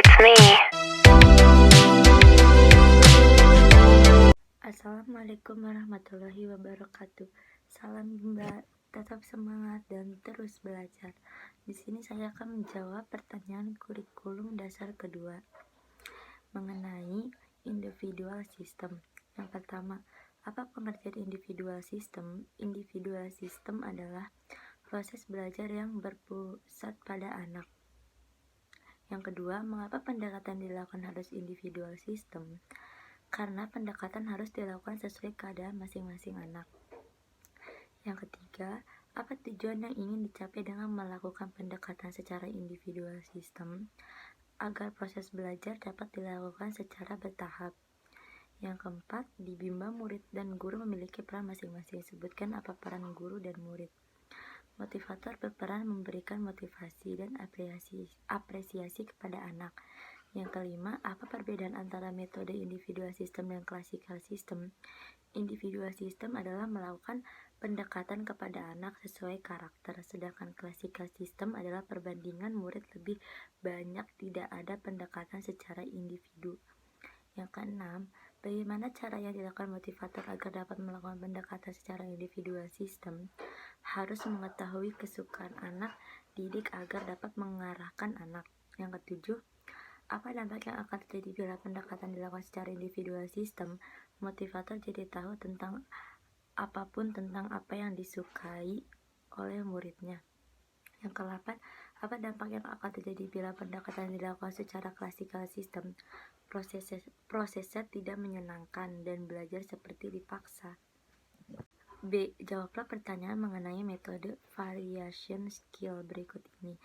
it's me. Assalamualaikum warahmatullahi wabarakatuh. Salam tetap semangat dan terus belajar. Di sini saya akan menjawab pertanyaan kurikulum dasar kedua mengenai individual system. Yang pertama, apa pengertian individual system? Individual system adalah proses belajar yang berpusat pada anak. Yang kedua, mengapa pendekatan dilakukan harus individual system? Karena pendekatan harus dilakukan sesuai keadaan masing-masing anak. Yang ketiga, apa tujuan yang ingin dicapai dengan melakukan pendekatan secara individual system? Agar proses belajar dapat dilakukan secara bertahap. Yang keempat, di bimbang murid dan guru memiliki peran masing-masing. Sebutkan apa peran guru dan murid. Motivator berperan memberikan motivasi dan apresiasi kepada anak. Yang kelima, apa perbedaan antara metode individual system dan classical system? Individual system adalah melakukan pendekatan kepada anak sesuai karakter, sedangkan classical system adalah perbandingan murid lebih banyak, tidak ada pendekatan secara individu. Yang keenam, bagaimana cara yang dilakukan motivator agar dapat melakukan pendekatan secara individual system? Harus mengetahui kesukaan anak didik agar dapat mengarahkan anak. Yang ketujuh, apa dampak yang akan terjadi bila pendekatan dilakukan secara individual system? Motivator jadi tahu tentang apapun tentang apa yang disukai oleh muridnya. Yang ke-8, apa dampak yang akan terjadi bila pendekatan dilakukan secara classical system? Prosesnya tidak menyenangkan dan belajar seperti dipaksa. B. Jawablah pertanyaan mengenai metode variation skill berikut ini.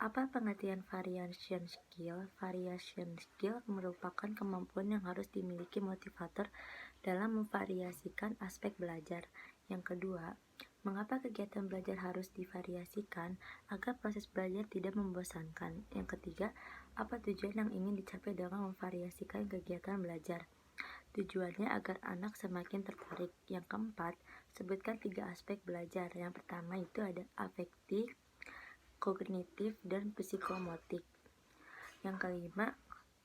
Apa pengertian variation skill? Variation skill merupakan kemampuan yang harus dimiliki motivator dalam memvariasikan aspek belajar. Yang kedua, mengapa kegiatan belajar harus divariasikan agar proses belajar tidak membosankan? Yang ketiga, apa tujuan yang ingin dicapai dengan memvariasikan kegiatan belajar? Tujuannya agar anak semakin tertarik. Yang keempat, sebutkan 3 aspek belajar. Yang pertama itu ada afektif, kognitif, dan psikomotik. Yang kelima,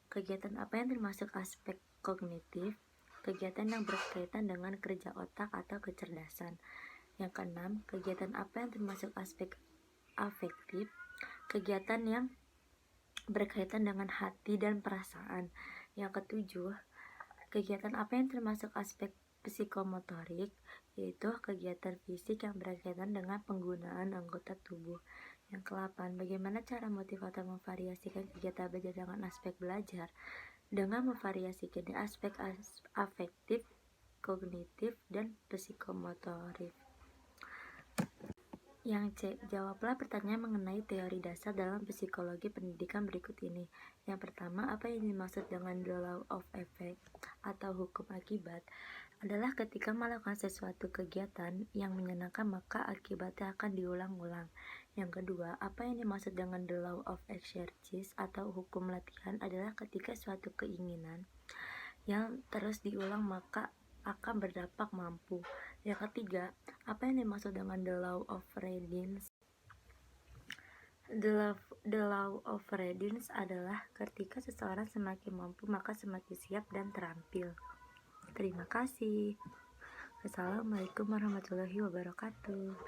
kegiatan apa yang termasuk aspek kognitif? Kegiatan yang berkaitan dengan kerja otak atau kecerdasan. Yang keenam, kegiatan apa yang termasuk aspek afektif? Kegiatan yang berkaitan dengan hati dan perasaan. Yang ketujuh, kegiatan apa yang termasuk aspek psikomotorik? Yaitu kegiatan fisik yang berkaitan dengan penggunaan anggota tubuh. Yang ke-8, bagaimana cara motivator memvariasikan kegiatan belajar dengan aspek belajar? Dengan memvariasikan di aspek afektif, kognitif, dan psikomotorik. Yang C, jawablah pertanyaan mengenai teori dasar dalam psikologi pendidikan berikut ini. Yang pertama, apa yang dimaksud dengan the law of effect atau hukum akibat? Adalah ketika melakukan sesuatu kegiatan yang menyenangkan maka akibatnya akan diulang-ulang. Yang kedua, apa yang dimaksud dengan the law of exercise atau hukum latihan? Adalah ketika suatu keinginan yang terus diulang maka akan berdampak mampu. Yang ketiga, apa yang dimaksud dengan the law of readiness? The law of readiness adalah ketika seseorang semakin mampu maka semakin siap dan terampil. Terima kasih. Assalamualaikum warahmatullahi wabarakatuh.